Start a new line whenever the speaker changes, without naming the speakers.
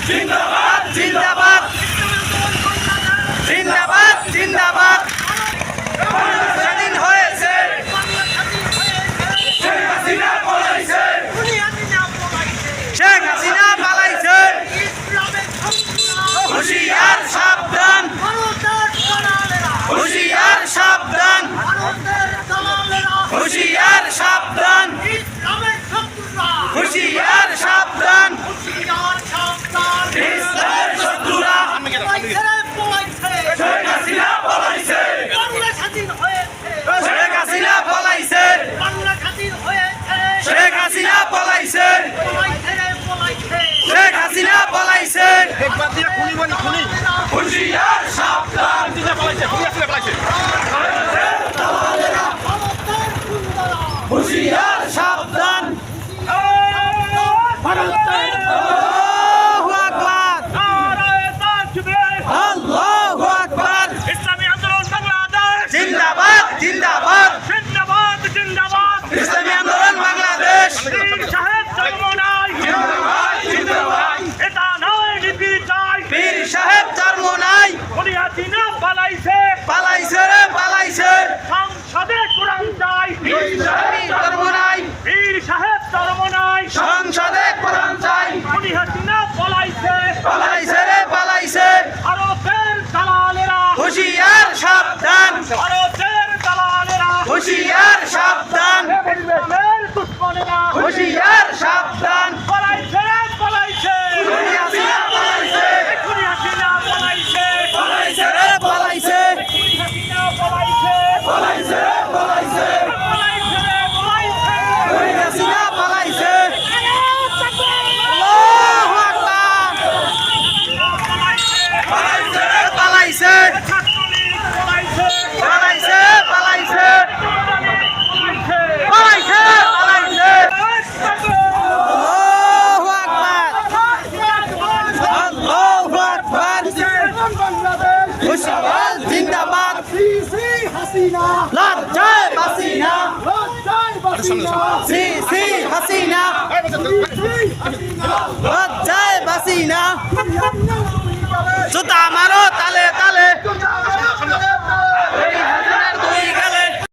জিন্দাবাদ জিন্দাবাদ জিন্দাবাদ জিন্দাবাদ স্বাধীন হয়েছে শেখ হাসিনা পালাইছে শেখ হাসিনা পালাইছে হুঁশিয়ার সাবধান হুঁশিয়ার সাবধান হুঁশিয়ার সাবধান হুঁশিয়ার সাবধান ইসলামের শত্রুরা শেখ হাসিনা পালাইছে শেখ হাসিনা পালাইছে শেখ হাসিনা পালাইছে শেখ হাসিনা পালাইছে হুঁশিয়ার সাবধান হুঁশিয়ার সাবধান আল্লাহু আকবার আল্লাহু আকবার
ইসলামী আন্দোলন বাংলাদেশ
জিন্দাবাদ জিন্দাবাদ
জিন্দাবাদ জিন্দাবাদ
ইসলামী আন্দোলন বাংলাদেশ
পীর সাহেব জন্ম নাই
জিন্দাবাদ জিন্দাবাদ
এটা নয় নীতি চাই
পীর সাহেব ধর্ম নাই
খুনি হাসিনা পালাইছে
পালাইছে রে পালাইছে
সংসদে কোরআন চাই
পীর সাহেব ধর্ম নাই
পীর সাহেব ধর্ম নাই
সংসদে কোরআন চাই
খুনি হাসিনা পালাইছে
পালাইছে রে পালাইছে
ভারতের দালালেরা
হুঁশিয়ার সাবধান
ভারতের দালালেরা
হুঁশিয়ার সাবধান
পরিবেশের দুশ্মনেরা
হুঁশিয়ার সাবধান
পালাইছে পালাইছে
খুনি হাসিনা পালাইছে
খুনি হাসিনা পালাইছে
পালাইছে রে পালাইছে
খুনি হাসিনা পালাইছে
পালাইছে রে পালাইছে
পালাইছে পালাইছে
খুনি হাসিনা পালাইছে আল্লাহু আকবার পালাইছে রে পালাইছে পালাইছে পালাইছে পালাইছে পালাইছে আল্লাহু আকবার আল্লাহু আকবার হুঁশিয়ার জিন্দাবাদ লজ্জায় হাসিনা সি সি হাসিনা লজ্জায় হাসিনা